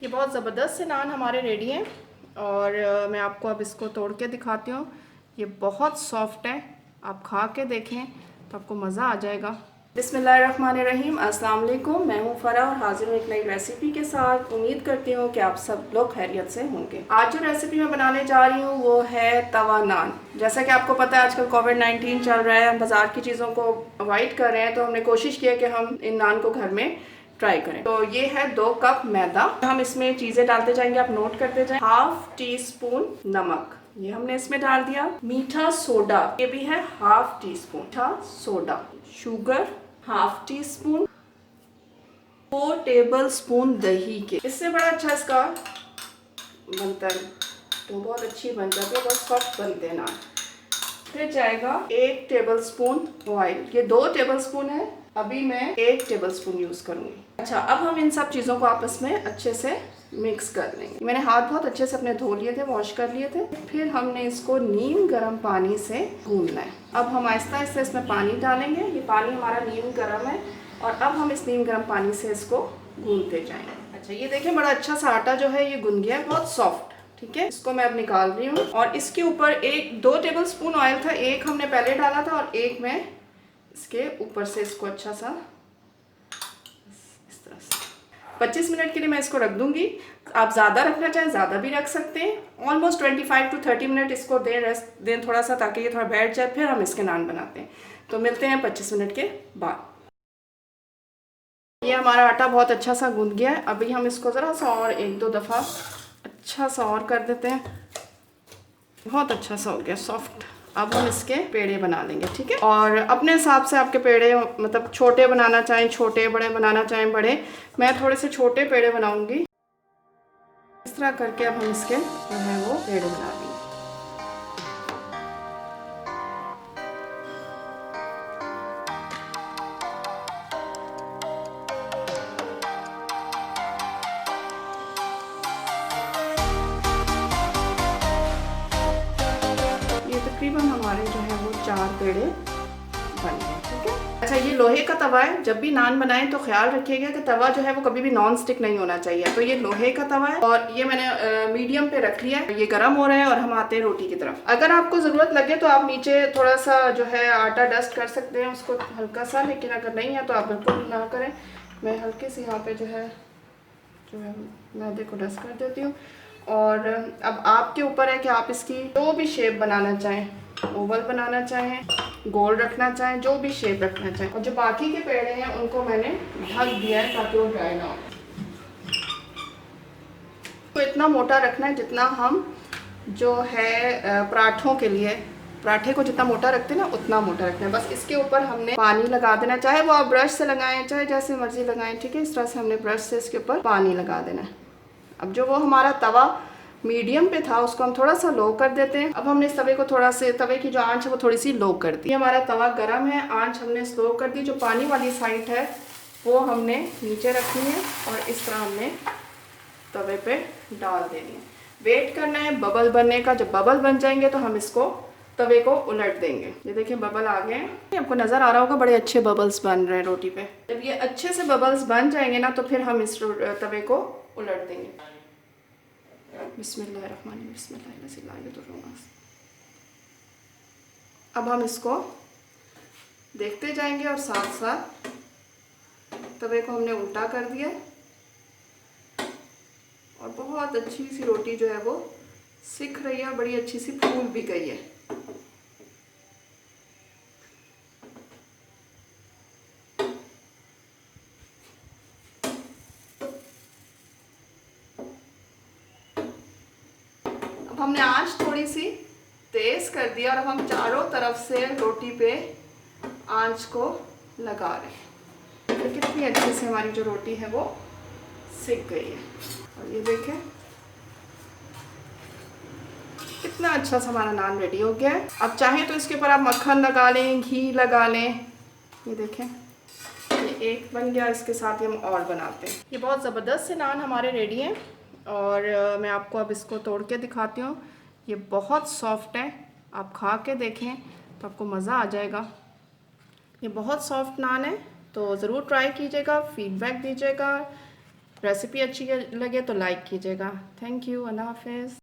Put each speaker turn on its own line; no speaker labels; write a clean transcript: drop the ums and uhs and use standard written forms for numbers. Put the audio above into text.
ये बहुत ज़बरदस्त से नान हमारे रेडी हैं और मैं आपको अब इसको तोड़ के दिखाती हूँ। ये बहुत सॉफ्ट है, आप खा के देखें तो आपको मज़ा आ जाएगा। बिस्मिल्लाहिर्रहमानिर्रहीम, अस्सलाम वालेकुम। मैं हूँ फ़रा और हाजिर हूँ एक नई रेसिपी के साथ। उम्मीद करती हूँ कि आप सब लोग खैरियत से होंगे। आज जो रेसिपी मैं बनाने जा रही हूँ वो है तवा नान। जैसा कि आपको पता है आजकल कोविड-19 चल रहा है, हम बाज़ार की चीज़ों को अवॉइड कर रहे हैं, तो हमने कोशिश की है कि हम इन नान को घर में ट्राई करें। तो ये है 2 कप मैदा। हम इसमें चीज़ें डालते जाएंगे, आप नोट करते जाएं। हाफ टी स्पून नमक, ये हमने इसमें डाल दिया। मीठा सोडा, ये भी है हाफ टी स्पून मीठा soda. Sugar half tea spoon. 4 table spoon दही के, इससे बड़ा अच्छा इसका बनता है तो बहुत अच्छी बन जाती है, बहुत सॉफ्ट बनते हैं नान। फिर जाएगा 1 टेबल स्पून ऑयल, ये 2 टेबल स्पून है, अभी मैं 1 टेबल स्पून यूज करूंगी। अच्छा, अब हम इन सब चीजों को आपस में अच्छे से मिक्स कर लेंगे। मैंने हाथ बहुत अच्छे से अपने धो लिए थे, वॉश कर लिए थे। फिर हमने इसको नीम गर्म पानी से गूंदना है। अब हम आहिस्ता आहिस्ता इसमें पानी डालेंगे। ये पानी हमारा नीम गर्म है और अब हम इस नीम गर्म पानी से इसको गूंदते जाएंगे। अच्छा, ये देखें बड़ा अच्छा सा आटा जो है ये गूंद गया है, बहुत सॉफ्ट। ठीक है, इसको मैं अब निकाल रही हूँ और इसके ऊपर 2 टेबल स्पून ऑयल था, 1 हमने पहले डाला था और 1 मैं इसके ऊपर से इसको अच्छा सा इस तरह से 25 मिनट के लिए मैं इसको रख दूंगी। आप ज़्यादा रखना चाहें ज़्यादा भी रख सकते हैं। ऑलमोस्ट 25 to 30 मिनट इसको रेस्ट दें थोड़ा सा, ताकि ये थोड़ा बैठ जाए, फिर हम इसके नान बनाते हैं। तो मिलते हैं 25 मिनट के बाद। ये हमारा आटा बहुत अच्छा सा गूंद गया है। अभी हम इसको ज़रा सा और 1-2 दफ़ा अच्छा सा और कर देते हैं। बहुत अच्छा सा हो गया सॉफ्ट। अब हम इसके पेड़े बना लेंगे, ठीक है। और अपने हिसाब से आपके पेड़े, मतलब छोटे बनाना चाहें छोटे, बड़े बनाना चाहें बड़े। मैं थोड़े से छोटे पेड़े बनाऊंगी। इस तरह करके अब हम इसके जो है वो पेड़े बना लेंगे। ये तकरीबन हमारे जो है वो 4 पेड़े बन गए, ठीक है। अच्छा, ये लोहे का तवा है। जब भी नान बनाएं तो ख्याल रखिएगा कि तवा जो है वो कभी भी नॉन स्टिक नहीं होना चाहिए। तो ये लोहे का तवा है और ये मैंने मीडियम पे रख लिया है। ये गर्म हो रहा है और हम आते हैं रोटी की तरफ। अगर आपको ज़रूरत लगे तो आप नीचे थोड़ा सा जो है आटा डस्ट कर सकते हैं, उसको हल्का सा, लेकिन अगर नहीं है तो आप बिल्कुल ना करें। मैं हल्के से यहाँ पे जो है मैदे को डस्ट कर देती हूँ। और अब आपके ऊपर है कि आप इसकी जो भी शेप बनाना चाहें, ओवल बनाना चाहें, गोल रखना चाहें, जो भी शेप रखना चाहें। और जो बाकी के पेड़े हैं उनको मैंने ढक दिया है ताकि वो ड्राई ना हो। तो इतना मोटा रखना है जितना हम जो है पराठों के लिए, पराठे को जितना मोटा रखते हैं ना उतना मोटा रखना है। बस इसके ऊपर हमने पानी लगा देना, चाहे वो आप ब्रश से लगाएं चाहे जैसे मर्जी लगाएं, ठीक है। इस तरह से हमने ब्रश से इसके ऊपर पानी लगा देना है। अब जो वो हमारा तवा मीडियम पे था उसको हम थोड़ा सा लो कर देते हैं। अब हमने इस तवे को थोड़ा से, तवे की जो आंच है वो थोड़ी सी लो कर दी। हमारा तवा गर्म है, आंच हमने स्लो कर दी। जो पानी वाली साइड है वो हमने नीचे रखनी है और इस तरह हमने तवे पे डाल देनी है। वेट करना है बबल बनने का। जब बबल बन जाएंगे तो हम इसको तवे को उलट देंगे। ये देखिए बबल आ गए हैं, आपको नज़र आ रहा होगा, बड़े अच्छे बबल्स बन रहे हैं रोटी पे। जब ये अच्छे से बबल्स बन जाएंगे ना तो फिर हम इस तवे को उलट देंगे। बिस्मिल्लाहिर्रहमानिर्रहीम। अब हम इसको देखते जाएंगे और साथ साथ तवे को हमने उल्टा कर दिया और बहुत अच्छी सी रोटी जो है वो सिक रही है, बड़ी अच्छी सी फूल भी गई है। अब हमने आंच थोड़ी सी तेज कर दिया और अब हम चारों तरफ से रोटी पे आंच को लगा रहे हैं। तो कितनी अच्छे से हमारी जो रोटी है वो सिक गई है। और ये देखें कितना अच्छा सा हमारा नान रेडी हो गया है। अब चाहें तो इसके ऊपर आप मक्खन लगा लें, घी लगा लें। ये देखें ये एक बन गया, इसके साथ ही हम और बनाते हैं। ये बहुत ज़बरदस्त से नान हमारे रेडी हैं और मैं आपको अब इसको तोड़ के दिखाती हूँ। ये बहुत सॉफ्ट है, आप खा के देखें तो आपको मज़ा आ जाएगा। ये बहुत सॉफ्ट नान है, तो ज़रूर ट्राई कीजिएगा, फीडबैक दीजिएगा। रेसिपी अच्छी लगे तो लाइक कीजिएगा। थैंक यू, अल्लाह हाफिज़।